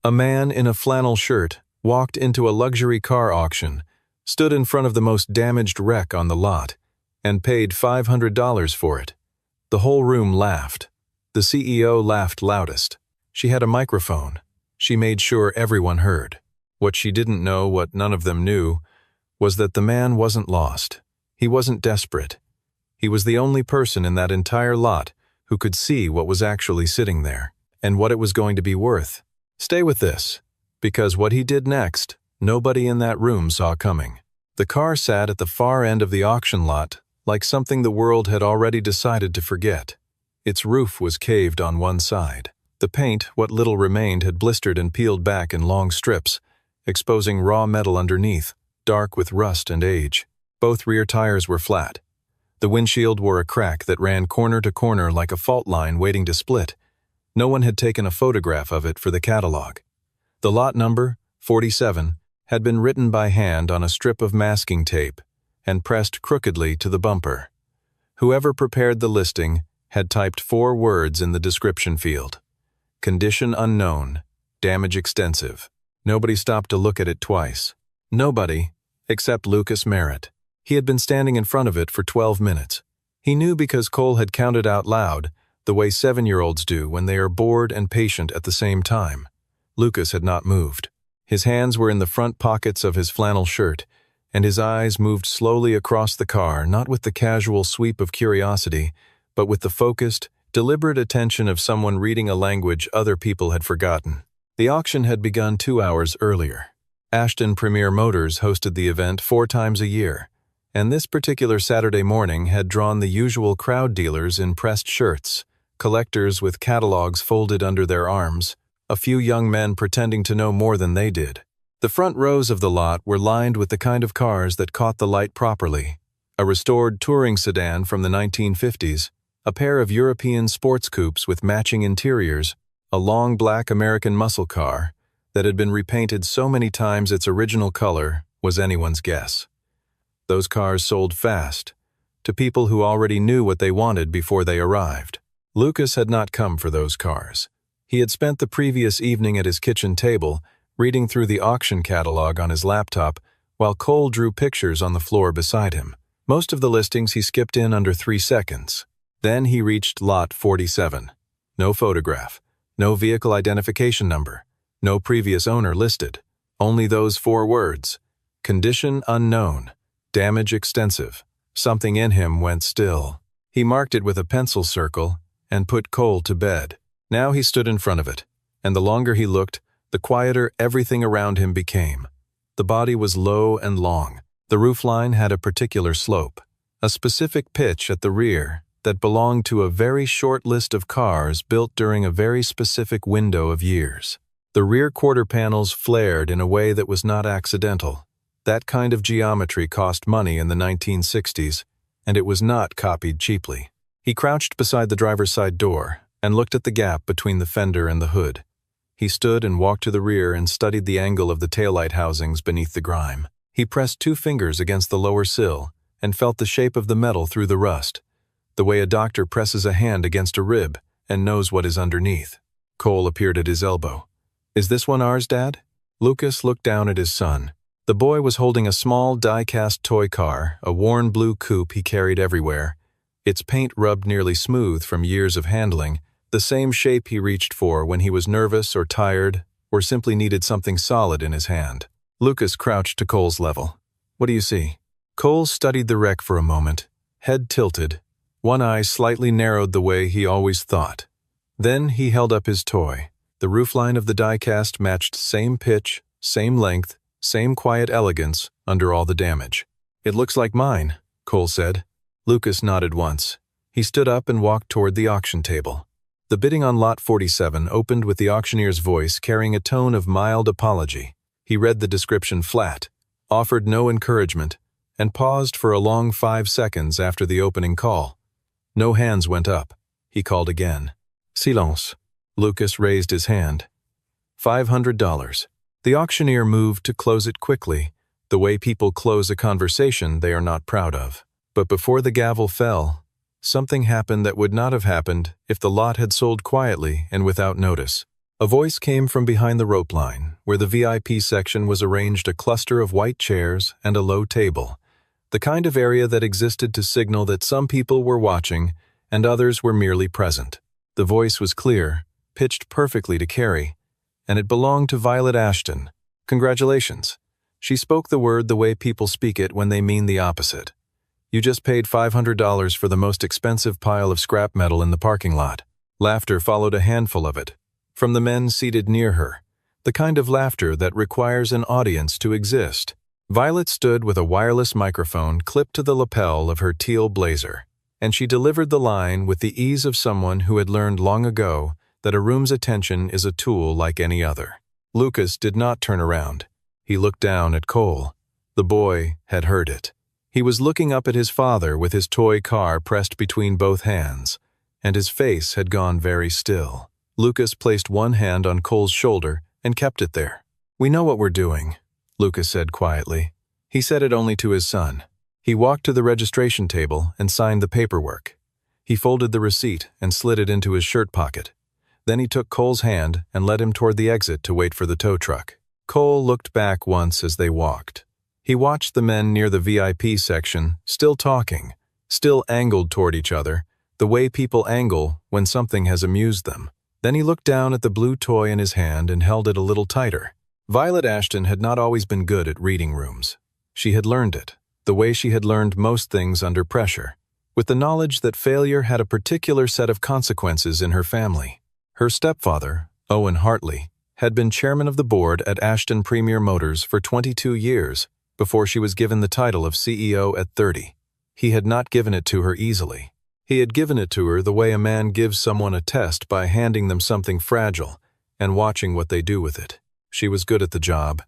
A man in a flannel shirt walked into a luxury car auction, stood in front of the most damaged wreck on the lot, and paid $500 for it. The whole room laughed. The CEO laughed loudest. She had a microphone. She made sure everyone heard. What she didn't know, what none of them knew, was that the man wasn't lost. He wasn't desperate. He was the only person in that entire lot who could see what was actually sitting there, and what it was going to be worth. Stay with this, because what he did next, nobody in that room saw coming. The car sat at the far end of the auction lot, like something the world had already decided to forget. Its roof was caved on one side. The paint, what little remained, had blistered and peeled back in long strips, exposing raw metal underneath, dark with rust and age. Both rear tires were flat. The windshield wore a crack that ran corner to corner like a fault line waiting to split. No one had taken a photograph of it for the catalog. The lot number, 47, had been written by hand on a strip of masking tape and pressed crookedly to the bumper. Whoever prepared the listing had typed 4 words in the description field. Condition unknown, damage extensive. Nobody stopped to look at it twice. Nobody, except Lucas Merritt. He had been standing in front of it for 12 minutes. He knew because Cole had counted out loud, the way 7-year-olds do when they are bored and patient at the same time. Lucas had not moved. His hands were in the front pockets of his flannel shirt, and his eyes moved slowly across the car, not with the casual sweep of curiosity, but with the focused, deliberate attention of someone reading a language other people had forgotten. The auction had begun 2 hours earlier. Ashton Premier Motors hosted the event 4 times a year, and this particular Saturday morning had drawn the usual crowd dealers in pressed shirts, collectors with catalogs folded under their arms, a few young men pretending to know more than they did. The front rows of the lot were lined with the kind of cars that caught the light properly: a restored touring sedan from the 1950s, a pair of European sports coupes with matching interiors, a long black American muscle car that had been repainted so many times its original color was anyone's guess. Those cars sold fast, to people who already knew what they wanted before they arrived. Lucas had not come for those cars. He had spent the previous evening at his kitchen table, reading through the auction catalog on his laptop, while Cole drew pictures on the floor beside him. Most of the listings he skipped in under 3 seconds. Then he reached lot 47. No photograph, no vehicle identification number, no previous owner listed. Only those 4 words: condition unknown, damage extensive. Something in him went still. He marked it with a pencil circle and put Cole to bed. Now he stood in front of it, and the longer he looked, the quieter everything around him became. The body was low and long. The roofline had a particular slope, a specific pitch at the rear that belonged to a very short list of cars built during a very specific window of years. The rear quarter panels flared in a way that was not accidental. That kind of geometry cost money in the 1960s, and it was not copied cheaply. He crouched beside the driver's side door and looked at the gap between the fender and the hood. He stood and walked to the rear and studied the angle of the taillight housings beneath the grime. He pressed 2 fingers against the lower sill and felt the shape of the metal through the rust, the way a doctor presses a hand against a rib and knows what is underneath. Cole appeared at his elbow. "Is this one ours, Dad?" Lucas looked down at his son. The boy was holding a small die-cast toy car, a worn blue coupe he carried everywhere, its paint rubbed nearly smooth from years of handling, the same shape he reached for when he was nervous or tired or simply needed something solid in his hand. Lucas crouched to Cole's level. "What do you see?" Cole studied the wreck for a moment, head tilted, one eye slightly narrowed the way he always thought. Then he held up his toy. The roofline of the die-cast matched same pitch, same length, same quiet elegance under all the damage. "It looks like mine," Cole said. Lucas nodded once. He stood up and walked toward the auction table. The bidding on lot 47 opened with the auctioneer's voice carrying a tone of mild apology. He read the description flat, offered no encouragement, and paused for a long 5 seconds after the opening call. No hands went up. He called again. "Silence." Lucas raised his hand. $500. The auctioneer moved to close it quickly, the way people close a conversation they are not proud of. But before the gavel fell, something happened that would not have happened if the lot had sold quietly and without notice. A voice came from behind the rope line, where the VIP section was arranged a cluster of white chairs and a low table, the kind of area that existed to signal that some people were watching and others were merely present. The voice was clear, pitched perfectly to Carrie, and it belonged to Violet Ashton. "Congratulations." She spoke the word the way people speak it when they mean the opposite. "You just paid $500 for the most expensive pile of scrap metal in the parking lot." Laughter followed a handful of it, from the men seated near her, the kind of laughter that requires an audience to exist. Violet stood with a wireless microphone clipped to the lapel of her teal blazer, and she delivered the line with the ease of someone who had learned long ago that a room's attention is a tool like any other. Lucas did not turn around. He looked down at Cole. The boy had heard it. He was looking up at his father with his toy car pressed between both hands, and his face had gone very still. Lucas placed one hand on Cole's shoulder and kept it there. "We know what we're doing," Lucas said quietly. He said it only to his son. He walked to the registration table and signed the paperwork. He folded the receipt and slid it into his shirt pocket. Then he took Cole's hand and led him toward the exit to wait for the tow truck. Cole looked back once as they walked. He watched the men near the VIP section, still talking, still angled toward each other, the way people angle when something has amused them. Then he looked down at the blue toy in his hand and held it a little tighter. Violet Ashton had not always been good at reading rooms. She had learned it, the way she had learned most things under pressure, with the knowledge that failure had a particular set of consequences in her family. Her stepfather, Owen Hartley, had been chairman of the board at Ashton Premier Motors for 22 years before she was given the title of CEO at 30. He had not given it to her easily. He had given it to her the way a man gives someone a test by handing them something fragile and watching what they do with it. She was good at the job.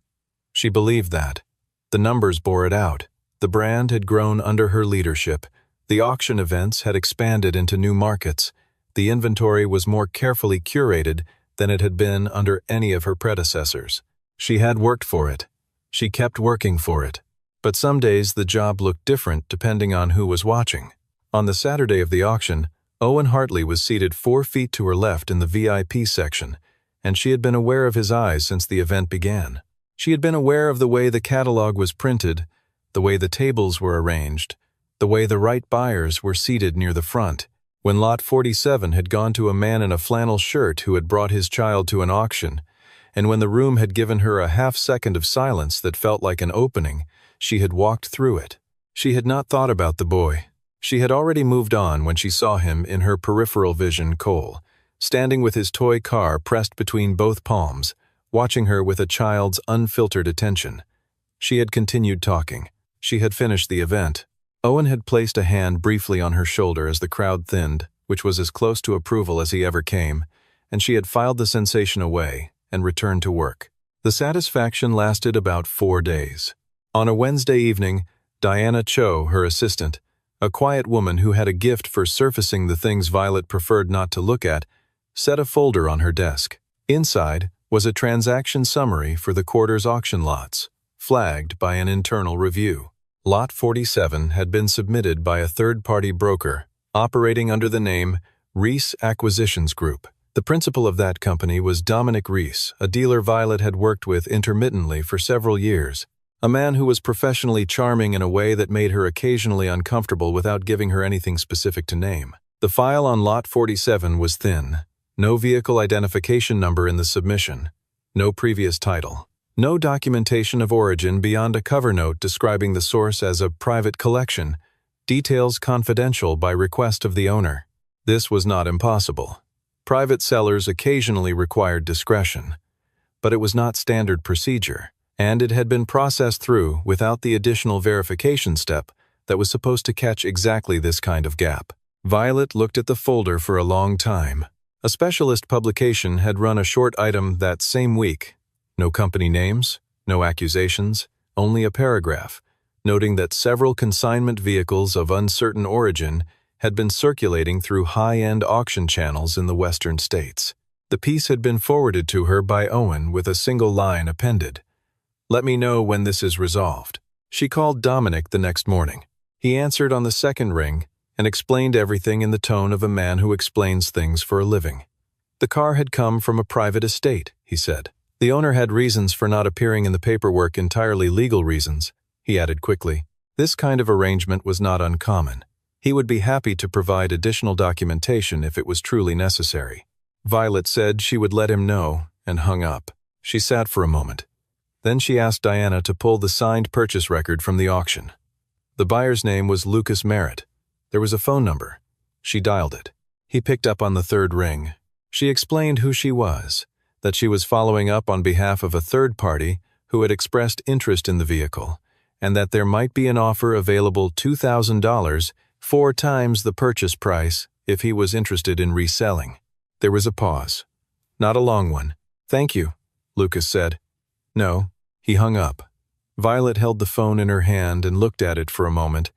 She believed that. The numbers bore it out. The brand had grown under her leadership. The auction events had expanded into new markets. The inventory was more carefully curated than it had been under any of her predecessors. She had worked for it. She kept working for it. But some days the job looked different depending on who was watching. On the Saturday of the auction, Owen Hartley was seated 4 feet to her left in the VIP section, and she had been aware of his eyes since the event began. She had been aware of the way the catalog was printed, the way the tables were arranged, the way the right buyers were seated near the front. When Lot 47 had gone to a man in a flannel shirt who had brought his child to an auction, and when the room had given her a half-second of silence that felt like an opening, she had walked through it. She had not thought about the boy. She had already moved on when she saw him in her peripheral vision, Cole, standing with his toy car pressed between both palms, watching her with a child's unfiltered attention. She had continued talking. She had finished the event. Owen had placed a hand briefly on her shoulder as the crowd thinned, which was as close to approval as he ever came, and she had filed the sensation away and returned to work. The satisfaction lasted about 4 days. On a Wednesday evening, Diana Cho, her assistant, a quiet woman who had a gift for surfacing the things Violet preferred not to look at, set a folder on her desk. Inside was a transaction summary for the quarter's auction lots, flagged by an internal review. Lot 47 had been submitted by a third-party broker, operating under the name Reese Acquisitions Group. The principal of that company was Dominic Reese, a dealer Violet had worked with intermittently for several years, a man who was professionally charming in a way that made her occasionally uncomfortable without giving her anything specific to name. The file on Lot 47 was thin. No vehicle identification number in the submission. No previous title. No documentation of origin beyond a cover note describing the source as a private collection, details confidential by request of the owner. This was not impossible. Private sellers occasionally required discretion, but it was not standard procedure, and it had been processed through without the additional verification step that was supposed to catch exactly this kind of gap. Violet looked at the folder for a long time. A specialist publication had run a short item that same week. No company names, no accusations, only a paragraph, noting that several consignment vehicles of uncertain origin had been circulating through high-end auction channels in the western states. The piece had been forwarded to her by Owen with a single line appended. "Let me know when this is resolved." She called Dominic the next morning. He answered on the second ring and explained everything in the tone of a man who explains things for a living. The car had come from a private estate, he said. The owner had reasons for not appearing in the paperwork, entirely legal reasons, he added quickly. This kind of arrangement was not uncommon. He would be happy to provide additional documentation if it was truly necessary. Violet said she would let him know and hung up. She sat for a moment. Then she asked Diana to pull the signed purchase record from the auction. The buyer's name was Lucas Merritt. There was a phone number. She dialed it. He picked up on the third ring. She explained who she was, that she was following up on behalf of a third party who had expressed interest in the vehicle, and that there might be an offer available $2,000, 4 times the purchase price, if he was interested in reselling. There was a pause. Not a long one. "Thank you," Lucas said. "No." He hung up. Violet held the phone in her hand and looked at it for a moment,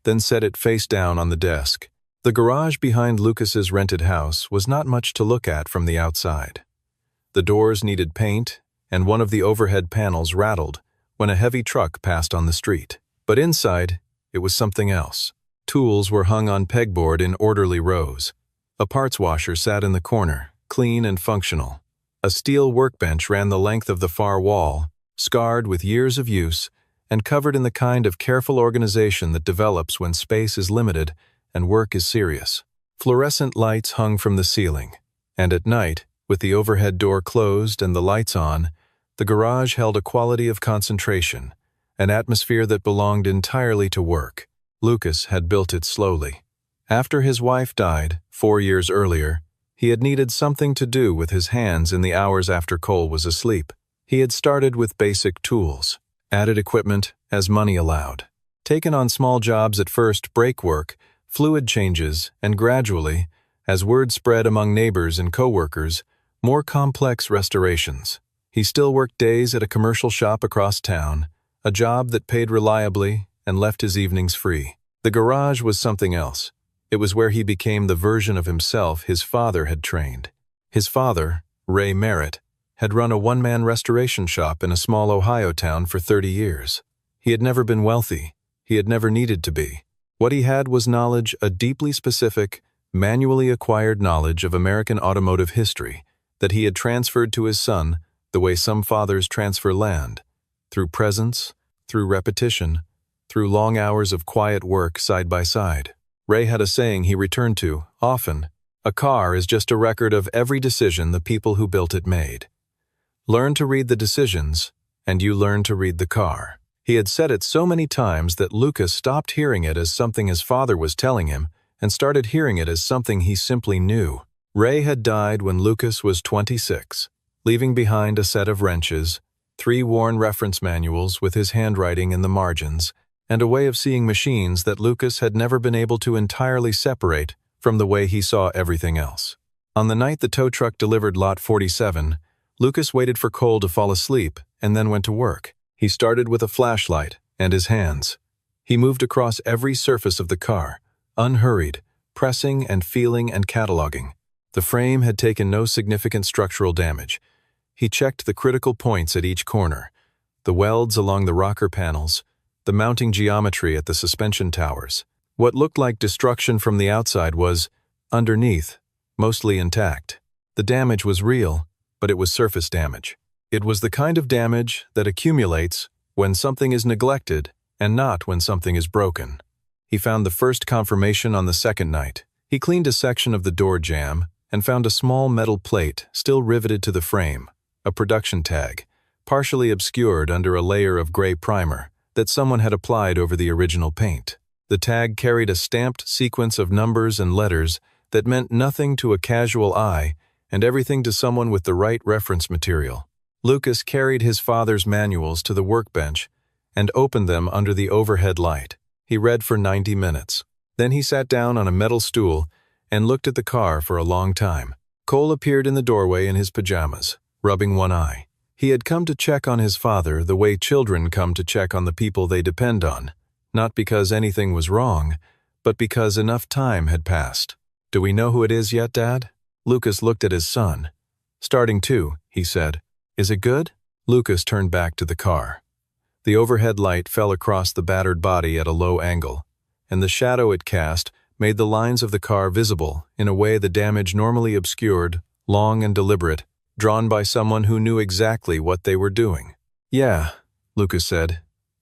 then set it face down on the desk. The garage behind Lucas's rented house was not much to look at from the outside. The doors needed paint, and one of the overhead panels rattled when a heavy truck passed on the street. But inside, it was something else. Tools were hung on pegboard in orderly rows. A parts washer sat in the corner, clean and functional. A steel workbench ran the length of the far wall, scarred with years of use, and covered in the kind of careful organization that develops when space is limited and work is serious. Fluorescent lights hung from the ceiling, and at night, with the overhead door closed and the lights on, the garage held a quality of concentration, an atmosphere that belonged entirely to work. Lucas had built it slowly. After his wife died, 4 years earlier, he had needed something to do with his hands in the hours after Cole was asleep. He had started with basic tools, added equipment as money allowed, taken on small jobs at first, brake work, fluid changes, and gradually, as word spread among neighbors and co-workers, more complex restorations. He still worked days at a commercial shop across town, a job that paid reliably and left his evenings free. The garage was something else. It was where he became the version of himself his father had trained. His father, Ray Merritt, had run a one-man restoration shop in a small Ohio town for 30 years. He had never been wealthy. He had never needed to be. What he had was knowledge, a deeply specific, manually acquired knowledge of American automotive history that he had transferred to his son the way some fathers transfer land, through presence, through repetition, through long hours of quiet work side by side. Ray had a saying he returned to often: "A car is just a record of every decision the people who built it made. Learn to read the decisions, and you learn to read the car." He had said it so many times that Lucas stopped hearing it as something his father was telling him and started hearing it as something he simply knew. Ray had died when Lucas was 26, leaving behind a set of wrenches, 3 worn reference manuals with his handwriting in the margins, and a way of seeing machines that Lucas had never been able to entirely separate from the way he saw everything else. On the night the tow truck delivered Lot 47, Lucas waited for Cole to fall asleep and then went to work. He started with a flashlight and his hands. He moved across every surface of the car, unhurried, pressing and feeling and cataloging. The frame had taken no significant structural damage. He checked the critical points at each corner, the welds along the rocker panels, the mounting geometry at the suspension towers. What looked like destruction from the outside was, underneath, mostly intact. The damage was real, but it was surface damage. It was the kind of damage that accumulates when something is neglected and not when something is broken. He found the first confirmation on the second night. He cleaned a section of the door jamb and found a small metal plate still riveted to the frame, a production tag, partially obscured under a layer of gray primer that someone had applied over the original paint. The tag carried a stamped sequence of numbers and letters that meant nothing to a casual eye and everything to someone with the right reference material. Lucas carried his father's manuals to the workbench and opened them under the overhead light. He read for 90 minutes. Then he sat down on a metal stool and looked at the car for a long time. Cole appeared in the doorway in his pajamas, rubbing one eye. He had come to check on his father the way children come to check on the people they depend on, not because anything was wrong, but because enough time had passed. "Do we know who it is yet, Dad?" Lucas looked at his son. "Starting to," he said. "Is it good?" Lucas turned back to the car. The overhead light fell across the battered body at a low angle, and the shadow it cast made the lines of the car visible in a way the damage normally obscured long and deliberate, drawn by someone who knew exactly what they were doing. "Yeah," Lucas said.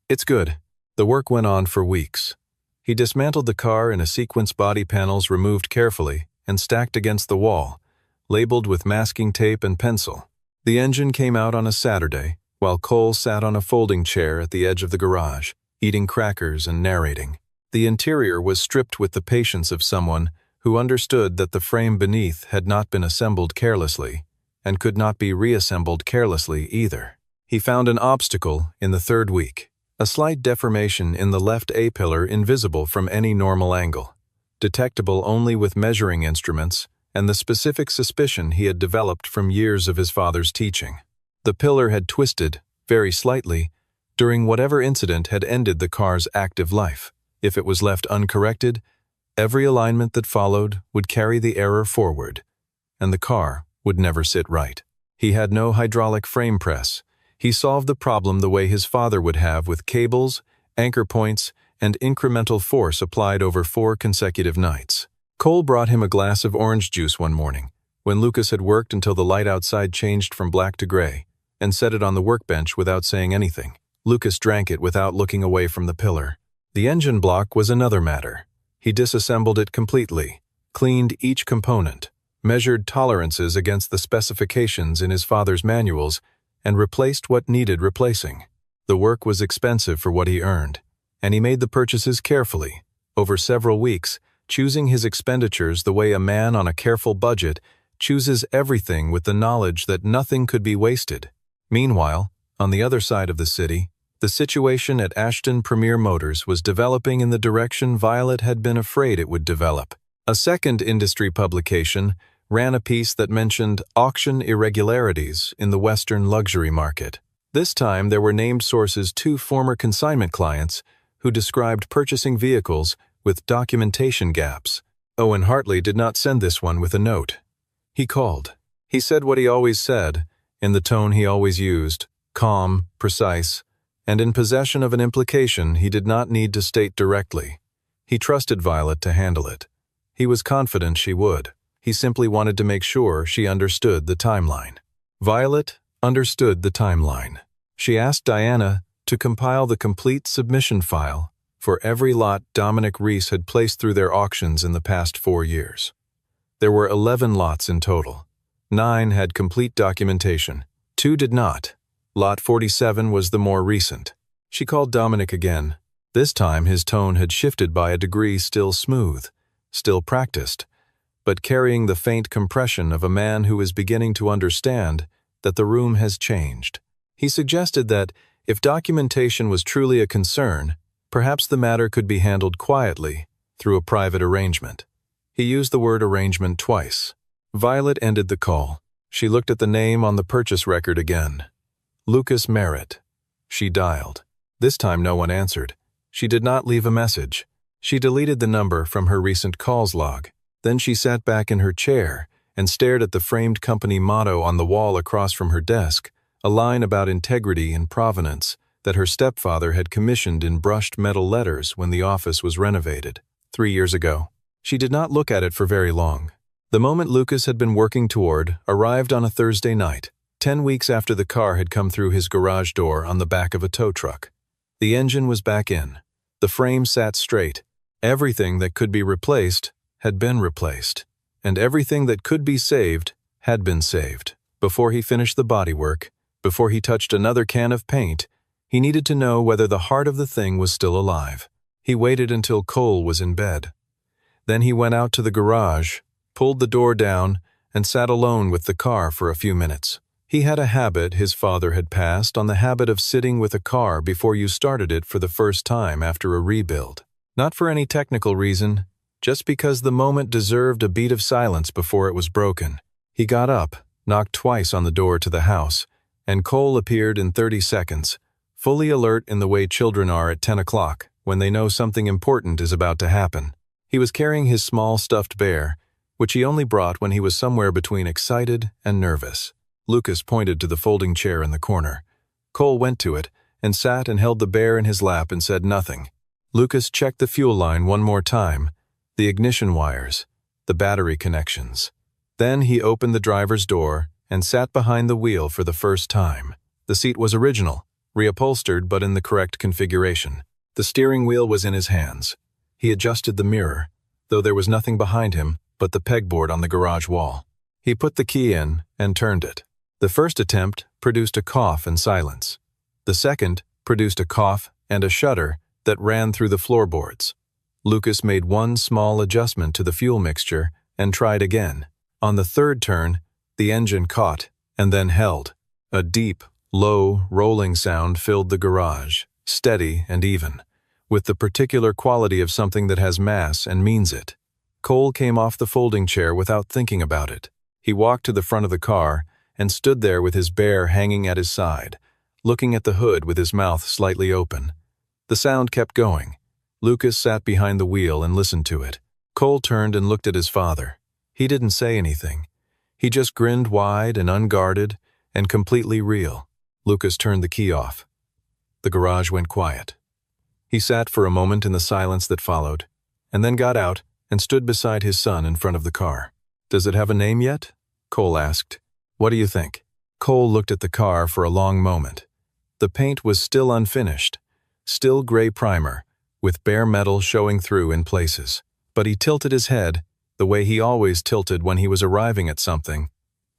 "It's good." The work went on for weeks. He dismantled the car in a sequence, body panels removed carefully and stacked against the wall, labeled with masking tape and pencil. The engine came out on a Saturday, while Cole sat on a folding chair at the edge of the garage, eating crackers and narrating. The interior was stripped with the patience of someone who understood that the frame beneath had not been assembled carelessly, and could not be reassembled carelessly either. He found an obstacle in the third week, a slight deformation in the left A-pillar invisible from any normal angle, detectable only with measuring instruments and the specific suspicion he had developed from years of his father's teaching. The pillar had twisted, very slightly, during whatever incident had ended the car's active life. If it was left uncorrected, every alignment that followed would carry the error forward, and the car would never sit right. He had no hydraulic frame press. He solved the problem the way his father would have, with cables, anchor points, and incremental force applied over 4 consecutive nights. Cole brought him a glass of orange juice one morning, when Lucas had worked until the light outside changed from black to gray, and set it on the workbench without saying anything. Lucas drank it without looking away from the pillar. The engine block was another matter. He disassembled it completely, cleaned each component, measured tolerances against the specifications in his father's manuals, and replaced what needed replacing. The work was expensive for what he earned, and he made the purchases carefully, over several weeks, choosing his expenditures the way a man on a careful budget chooses everything, with the knowledge that nothing could be wasted. Meanwhile, on the other side of the city, the situation at Ashton Premier Motors was developing in the direction Violet had been afraid it would develop. A second industry publication ran a piece that mentioned auction irregularities in the Western luxury market. This time there were named sources, 2 former consignment clients who described purchasing vehicles with documentation gaps. Owen Hartley did not send this one with a note. He called. He said what he always said, in the tone he always used, calm, precise, and in possession of an implication he did not need to state directly. He trusted Violet to handle it. He was confident she would. He simply wanted to make sure she understood the timeline. Violet understood the timeline. She asked Diana to compile the complete submission file for every lot Dominic Reese had placed through their auctions in the past 4 years. There were 11 lots in total. 9 had complete documentation. 2 did not. Lot 47 was the more recent. She called Dominic again. This time his tone had shifted by a degree, still smooth, still practiced, but carrying the faint compression of a man who is beginning to understand that the room has changed. He suggested that if documentation was truly a concern, perhaps the matter could be handled quietly through a private arrangement. He used the word arrangement twice. Violet ended the call. She looked at the name on the purchase record again. Lucas Merritt. She dialed. This time no one answered. She did not leave a message. She deleted the number from her recent calls log. Then she sat back in her chair and stared at the framed company motto on the wall across from her desk, a line about integrity and provenance that her stepfather had commissioned in brushed metal letters when the office was renovated 3 years ago. She did not look at it for very long. The moment Lucas had been working toward arrived on a Thursday night, 10 weeks after the car had come through his garage door on the back of a tow truck. The engine was back in. The frame sat straight. Everything that could be replaced had been replaced, and everything that could be saved had been saved. Before he finished the bodywork, before he touched another can of paint, he needed to know whether the heart of the thing was still alive. He waited until Cole was in bed. Then he went out to the garage, pulled the door down, and sat alone with the car for a few minutes. He had a habit his father had passed on, the habit of sitting with a car before you started it for the first time after a rebuild. Not for any technical reason, just because the moment deserved a beat of silence before it was broken. He got up, knocked twice on the door to the house, and Cole appeared in 30 seconds, fully alert in the way children are at 10 o'clock when they know something important is about to happen. He was carrying his small stuffed bear, which he only brought when he was somewhere between excited and nervous. Lucas pointed to the folding chair in the corner. Cole went to it and sat and held the bear in his lap and said nothing. Lucas checked the fuel line one more time, the ignition wires, the battery connections. Then he opened the driver's door and sat behind the wheel for the first time. The seat was original, reupholstered but in the correct configuration. The steering wheel was in his hands. He adjusted the mirror, though there was nothing behind him but the pegboard on the garage wall. He put the key in and turned it. The first attempt produced a cough and silence. The second produced a cough and a shudder that ran through the floorboards. Lucas made one small adjustment to the fuel mixture and tried again. On the third turn, the engine caught and then held. A deep, low, rolling sound filled the garage, steady and even, with the particular quality of something that has mass and means it. Cole came off the folding chair without thinking about it. He walked to the front of the car and stood there with his bear hanging at his side, looking at the hood with his mouth slightly open. The sound kept going. Lucas sat behind the wheel and listened to it. Cole turned and looked at his father. He didn't say anything. He just grinned wide and unguarded and completely real. Lucas turned the key off. The garage went quiet. He sat for a moment in the silence that followed, and then got out and stood beside his son in front of the car. "Does it have a name yet?" Cole asked. "What do you think?" Cole looked at the car for a long moment. The paint was still unfinished, still gray primer, with bare metal showing through in places. But he tilted his head, the way he always tilted when he was arriving at something.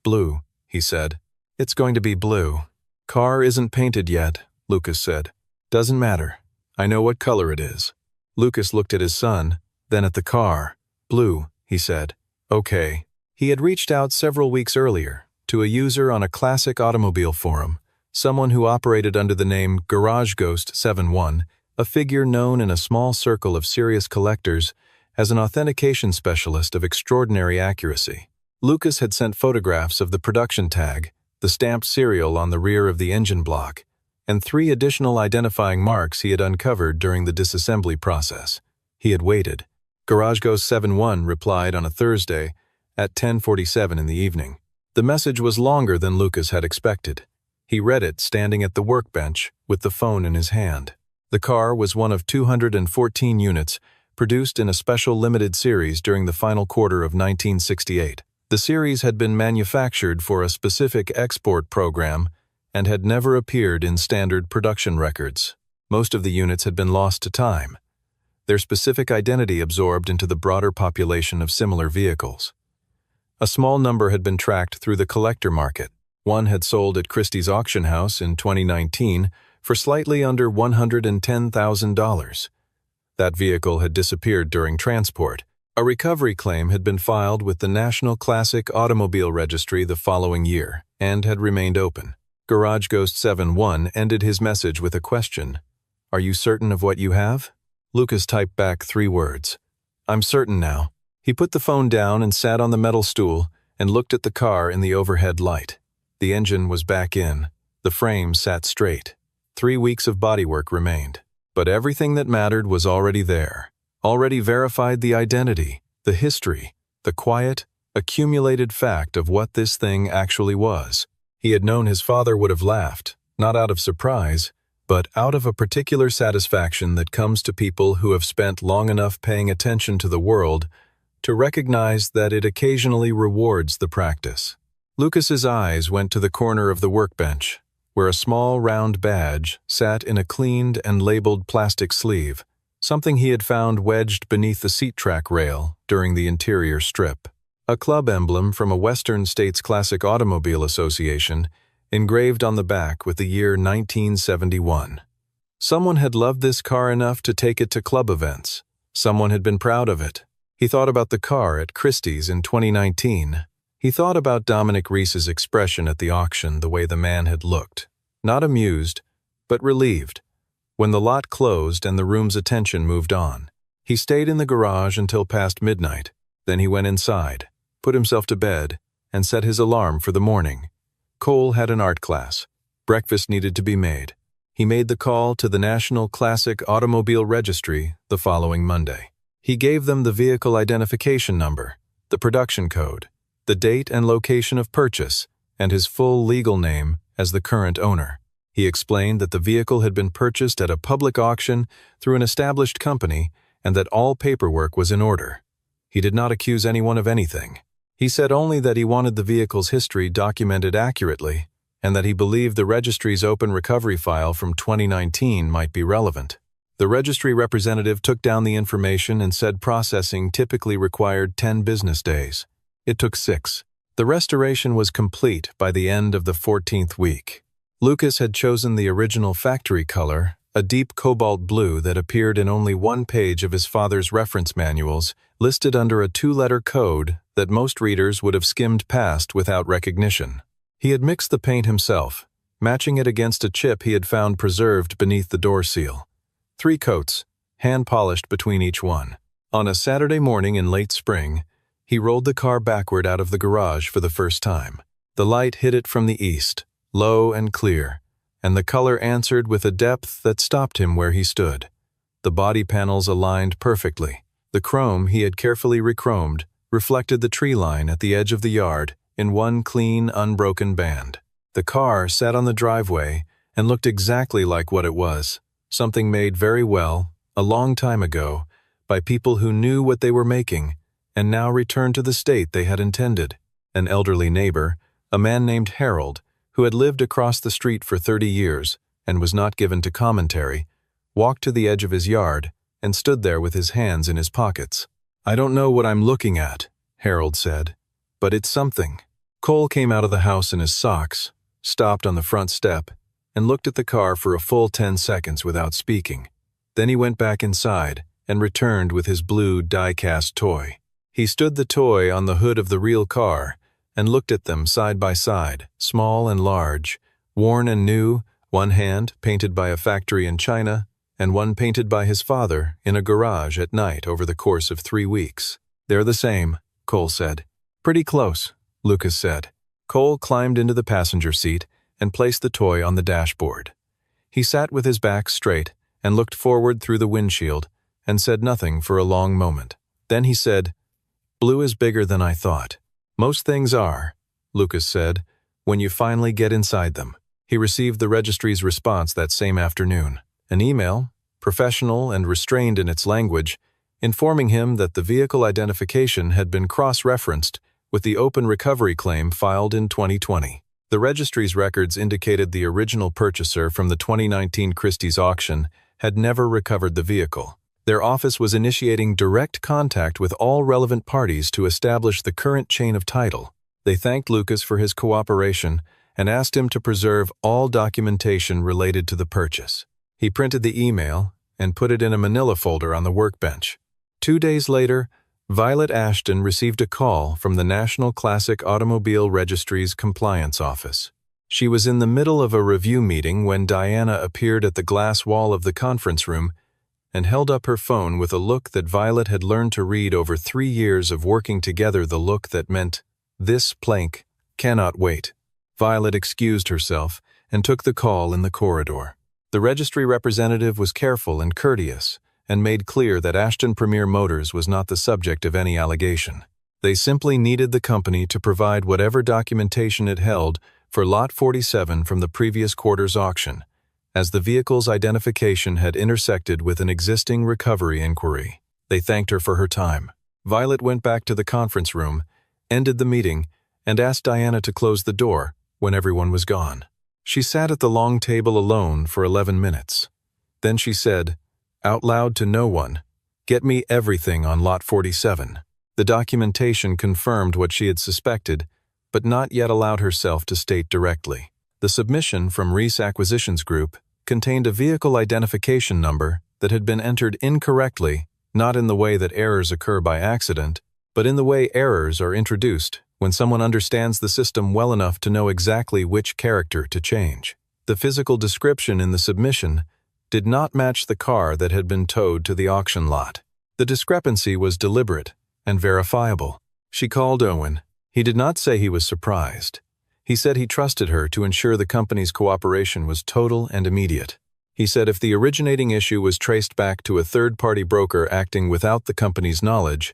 "Blue," he said. "It's going to be blue." "Car isn't painted yet," Lucas said. "Doesn't matter. I know what color it is." Lucas looked at his son, then at the car. "Blue," he said. "Okay." He had reached out several weeks earlier to a user on a classic automobile forum, someone who operated under the name Garage Ghost 71, a figure known in a small circle of serious collectors as an authentication specialist of extraordinary accuracy. Lucas had sent photographs of the production tag, the stamped serial on the rear of the engine block, and 3 additional identifying marks he had uncovered during the disassembly process. He had waited. Garage Ghost 71 replied on a Thursday at 10:47 in the evening. The message was longer than Lucas had expected. He read it standing at the workbench with the phone in his hand. The car was one of 214 units produced in a special limited series during the final quarter of 1968. The series had been manufactured for a specific export program and had never appeared in standard production records. Most of the units had been lost to time, their specific identity absorbed into the broader population of similar vehicles. A small number had been tracked through the collector market. One had sold at Christie's auction house in 2019 for slightly under $110,000. That vehicle had disappeared during transport. A recovery claim had been filed with the National Classic Automobile Registry the following year and had remained open. Garage Ghost 71 ended his message with a question. "Are you certain of what you have?" Lucas typed back 3 words. "I'm certain now." He put the phone down and sat on the metal stool and looked at the car in the overhead light. The engine was back in. The frame sat straight. 3 weeks of bodywork remained. But everything that mattered was already there. Already verified the identity, the history, the quiet, accumulated fact of what this thing actually was. He had known his father would have laughed, not out of surprise, but out of a particular satisfaction that comes to people who have spent long enough paying attention to the world to recognize that it occasionally rewards the practice. Lucas's eyes went to the corner of the workbench, where a small round badge sat in a cleaned and labeled plastic sleeve, something he had found wedged beneath the seat track rail during the interior strip. A club emblem from a Western States Classic Automobile Association engraved on the back with the year 1971. Someone had loved this car enough to take it to club events. Someone had been proud of it. He thought about the car at Christie's in 2019. He thought about Dominic Reese's expression at the auction, the way the man had looked. Not amused, but relieved. When the lot closed and the room's attention moved on. He stayed in the garage until past midnight. Then he went inside, put himself to bed, and set his alarm for the morning. Cole had an art class. Breakfast needed to be made. He made the call to the National Classic Automobile Registry the following Monday. He gave them the vehicle identification number, the production code, the date and location of purchase, and his full legal name as the current owner. He explained that the vehicle had been purchased at a public auction through an established company and that all paperwork was in order. He did not accuse anyone of anything. He said only that he wanted the vehicle's history documented accurately, and that he believed the registry's open recovery file from 2019 might be relevant. The registry representative took down the information and said processing typically required 10 business days. It took 6. The restoration was complete by the end of the 14th week. Lucas had chosen the original factory color, a deep cobalt blue that appeared in only one page of his father's reference manuals, listed under a 2-letter code that most readers would have skimmed past without recognition. He had mixed the paint himself, matching it against a chip he had found preserved beneath the door seal. 3 coats, hand-polished between each one. On a Saturday morning in late spring, he rolled the car backward out of the garage for the first time. The light hit it from the east, low and clear, and the color answered with a depth that stopped him where he stood. The body panels aligned perfectly. The chrome he had carefully rechromed reflected the tree line at the edge of the yard in one clean, unbroken band. The car sat on the driveway and looked exactly like what it was. Something made very well, a long time ago, by people who knew what they were making, and now returned to the state they had intended. An elderly neighbor, a man named Harold, who had lived across the street for 30 years and was not given to commentary, walked to the edge of his yard and stood there with his hands in his pockets. "I don't know what I'm looking at," Harold said, "but it's something." Cole came out of the house in his socks, stopped on the front step, and looked at the car for a full 10 seconds without speaking. Then he went back inside and returned with his blue die-cast toy. He stood the toy on the hood of the real car and looked at them side by side, small and large, worn and new, one hand painted by a factory in China and one painted by his father in a garage at night over the course of 3 weeks. "They're the same," Cole said. "Pretty close," Lucas said. Cole climbed into the passenger seat and placed the toy on the dashboard. He sat with his back straight and looked forward through the windshield and said nothing for a long moment. Then he said, "Blue is bigger than I thought." "Most things are," Lucas said, "when you finally get inside them." He received the registry's response that same afternoon, an email, professional and restrained in its language, informing him that the vehicle identification had been cross-referenced with the open recovery claim filed in 2020. The registry's records indicated the original purchaser from the 2019 Christie's auction had never recovered the vehicle. Their office was initiating direct contact with all relevant parties to establish the current chain of title. They thanked Lucas for his cooperation and asked him to preserve all documentation related to the purchase. He printed the email and put it in a manila folder on the workbench. 2 days later, Violet Ashton received a call from the National Classic Automobile Registry's compliance office. She was in the middle of a review meeting when Diana appeared at the glass wall of the conference room and held up her phone with a look that Violet had learned to read over 3 years of working together, the look that meant, "This plank cannot wait." Violet excused herself and took the call in the corridor. The registry representative was careful and courteous, and made clear that Ashton Premier Motors was not the subject of any allegation. They simply needed the company to provide whatever documentation it held for Lot 47 from the previous quarter's auction, as the vehicle's identification had intersected with an existing recovery inquiry. They thanked her for her time. Violet went back to the conference room, ended the meeting, and asked Diana to close the door when everyone was gone. She sat at the long table alone for 11 minutes. Then she said, out loud to no one, "Get me everything on Lot 47. The documentation confirmed what she had suspected, but not yet allowed herself to state directly. The submission from Reese Acquisitions Group contained a vehicle identification number that had been entered incorrectly, not in the way that errors occur by accident, but in the way errors are introduced when someone understands the system well enough to know exactly which character to change. The physical description in the submission did not match the car that had been towed to the auction lot. The discrepancy was deliberate and verifiable. She called Owen. He did not say he was surprised. He said he trusted her to ensure the company's cooperation was total and immediate. He said if the originating issue was traced back to a third-party broker acting without the company's knowledge,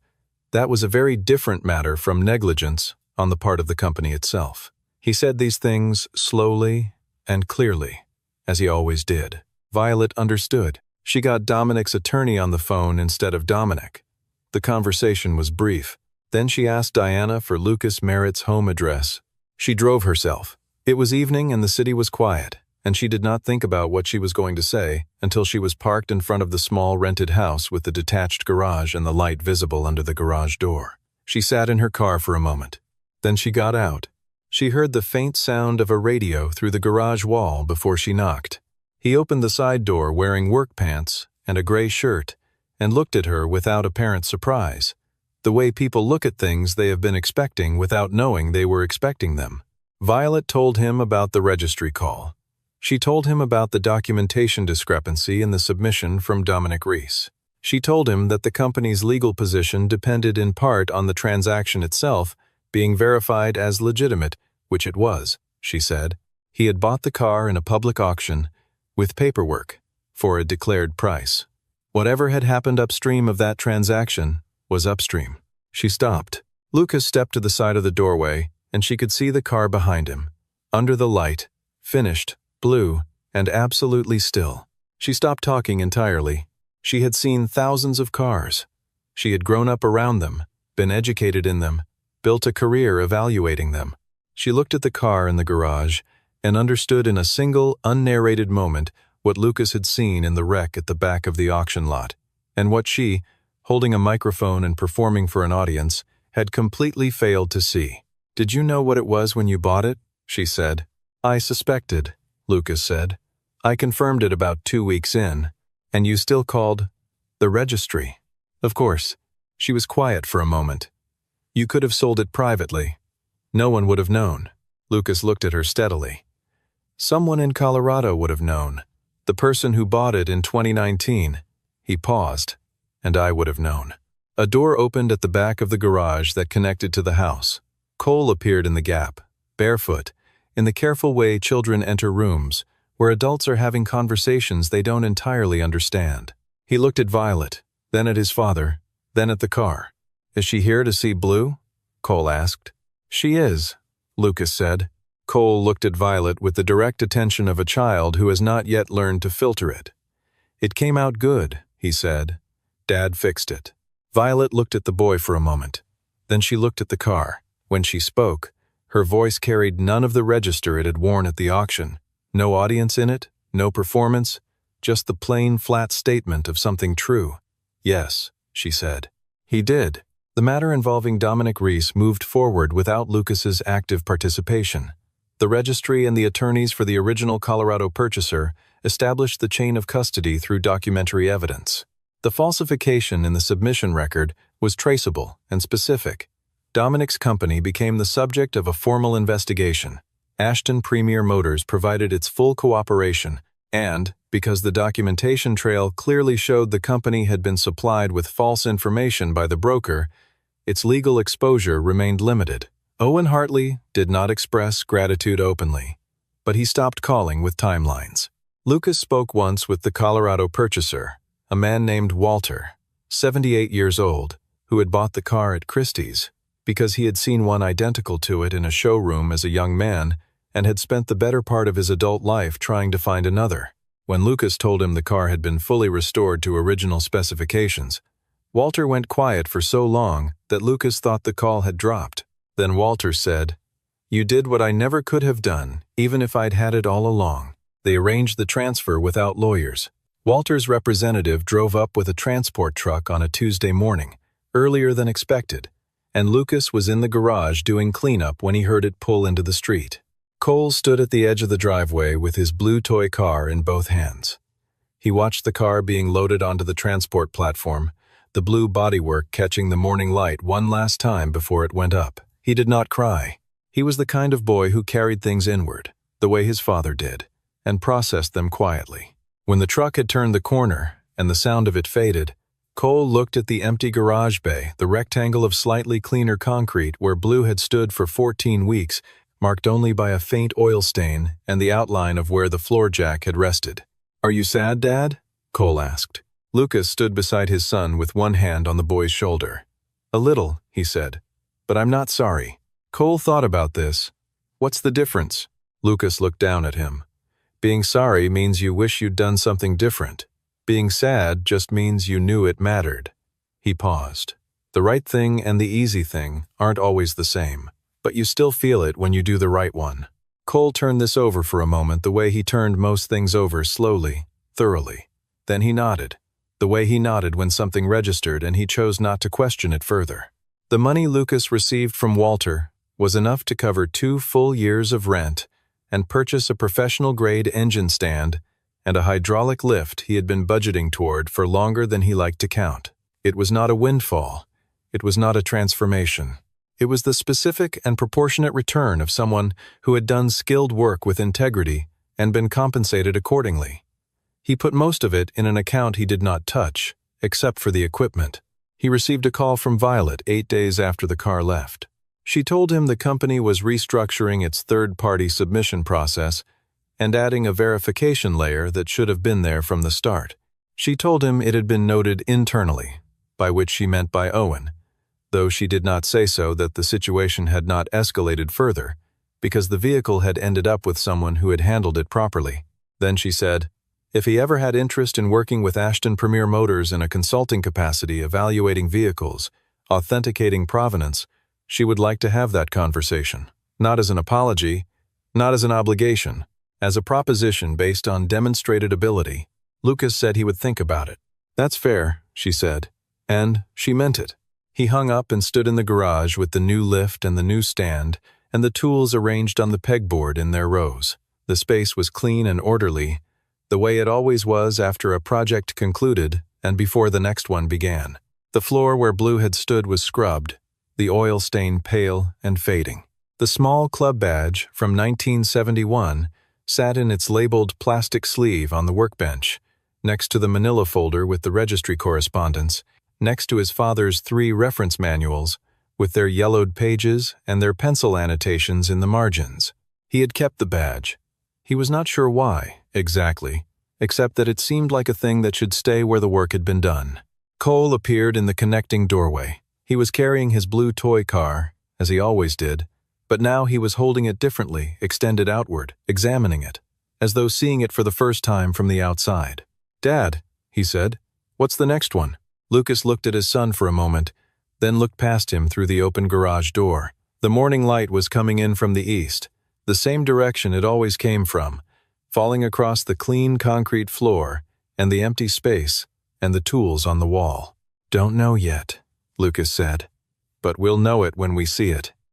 that was a very different matter from negligence on the part of the company itself. He said these things slowly and clearly, as he always did. Violet understood. She got Dominic's attorney on the phone instead of Dominic. The conversation was brief. Then she asked Diana for Lucas Merritt's home address. She drove herself. It was evening and the city was quiet, and she did not think about what she was going to say until she was parked in front of the small rented house with the detached garage and the light visible under the garage door. She sat in her car for a moment. Then she got out. She heard the faint sound of a radio through the garage wall before she knocked. He opened the side door wearing work pants and a gray shirt and looked at her without apparent surprise, the way people look at things they have been expecting without knowing they were expecting them. Violet told him about the registry call. She told him about the documentation discrepancy in the submission from Dominic Reese. She told him that the company's legal position depended in part on the transaction itself being verified as legitimate, which it was, she said. He had bought the car in a public auction, with paperwork, for a declared price. Whatever had happened upstream of that transaction was upstream. She stopped. Lucas stepped to the side of the doorway, and she could see the car behind him, under the light, finished, blue, and absolutely still. She stopped talking entirely. She had seen thousands of cars. She had grown up around them, been educated in them, built a career evaluating them. She looked at the car in the garage and understood in a single, unnarrated moment what Lucas had seen in the wreck at the back of the auction lot, and what she, holding a microphone and performing for an audience, had completely failed to see. "Did you know what it was when you bought it?" she said. "I suspected," Lucas said. "I confirmed it about 2 weeks in, and you still called the registry." "Of course." She was quiet for a moment. "You could have sold it privately. No one would have known." Lucas looked at her steadily. "Someone in Colorado would have known. The person who bought it in 2019. He paused. "And I would have known." A door opened at the back of the garage that connected to the house. Cole appeared in the gap, barefoot, in the careful way children enter rooms, where adults are having conversations they don't entirely understand. He looked at Violet, then at his father, then at the car. "Is she here to see Blue?" Cole asked. "She is," Lucas said. Cole looked at Violet with the direct attention of a child who has not yet learned to filter it. "It came out good," he said. "Dad fixed it." Violet looked at the boy for a moment. Then she looked at the car. When she spoke, her voice carried none of the register it had worn at the auction. No audience in it, no performance, just the plain, flat statement of something true. "Yes," she said. He did. The matter involving Dominic Reese moved forward without Lucas's active participation. The registry and the attorneys for the original Colorado purchaser established the chain of custody through documentary evidence. The falsification in the submission record was traceable and specific. Dominic's company became the subject of a formal investigation. Ashton Premier Motors provided its full cooperation, and, because the documentation trail clearly showed the company had been supplied with false information by the broker, its legal exposure remained limited. Owen Hartley did not express gratitude openly, but he stopped calling with timelines. Lucas spoke once with the Colorado purchaser, a man named Walter, 78 years old, who had bought the car at Christie's because he had seen one identical to it in a showroom as a young man and had spent the better part of his adult life trying to find another. When Lucas told him the car had been fully restored to original specifications, Walter went quiet for so long that Lucas thought the call had dropped. Then Walter said, "You did what I never could have done, even if I'd had it all along." They arranged the transfer without lawyers. Walter's representative drove up with a transport truck on a Tuesday morning, earlier than expected, and Lucas was in the garage doing cleanup when he heard it pull into the street. Cole stood at the edge of the driveway with his blue toy car in both hands. He watched the car being loaded onto the transport platform, the blue bodywork catching the morning light one last time before it went up. He did not cry. He was the kind of boy who carried things inward, the way his father did, and processed them quietly. When the truck had turned the corner and the sound of it faded, Cole looked at the empty garage bay, the rectangle of slightly cleaner concrete where Blue had stood for 14 weeks, marked only by a faint oil stain and the outline of where the floor jack had rested. "Are you sad, Dad?" Cole asked. Lucas stood beside his son with one hand on the boy's shoulder. "A little," he said, "but I'm not sorry." Cole thought about this. "What's the difference?" Lucas looked down at him. "Being sorry means you wish you'd done something different. Being sad just means you knew it mattered." He paused. The right thing and the easy thing aren't always the same, but you still feel it when you do the right one. Cole turned this over for a moment the way he turned most things over, slowly, thoroughly. Then he nodded, the way he nodded when something registered and he chose not to question it further. The money Lucas received from Walter was enough to cover 2 full years of rent and purchase a professional-grade engine stand and a hydraulic lift he had been budgeting toward for longer than he liked to count. It was not a windfall. It was not a transformation. It was the specific and proportionate return of someone who had done skilled work with integrity and been compensated accordingly. He put most of it in an account he did not touch, except for the equipment. He received a call from Violet 8 days after the car left. She told him the company was restructuring its third-party submission process and adding a verification layer that should have been there from the start. She told him it had been noted internally, by which she meant by Owen, though she did not say so that the situation had not escalated further, because the vehicle had ended up with someone who had handled it properly. Then she said, if he ever had interest in working with Ashton Premier Motors in a consulting capacity evaluating vehicles, authenticating provenance, she would like to have that conversation. Not as an apology, not as an obligation, as a proposition based on demonstrated ability. Lucas said he would think about it. That's fair, she said, and she meant it. He hung up and stood in the garage with the new lift and the new stand and the tools arranged on the pegboard in their rows. The space was clean and orderly, the way it always was after a project concluded and before the next one began. The floor where Blue had stood was scrubbed, the oil stain pale and fading. The small club badge from 1971 sat in its labeled plastic sleeve on the workbench, next to the manila folder with the registry correspondence, next to his father's 3 reference manuals, with their yellowed pages and their pencil annotations in the margins. He had kept the badge. He was not sure why, exactly, except that it seemed like a thing that should stay where the work had been done. Cole appeared in the connecting doorway. He was carrying his blue toy car, as he always did, but now he was holding it differently, extended outward, examining it, as though seeing it for the first time from the outside. "Dad," he said, "what's the next one?" Lucas looked at his son for a moment, then looked past him through the open garage door. The morning light was coming in from the east, the same direction it always came from, falling across the clean concrete floor and the empty space and the tools on the wall. "Don't know yet," Lucas said, "but we'll know it when we see it."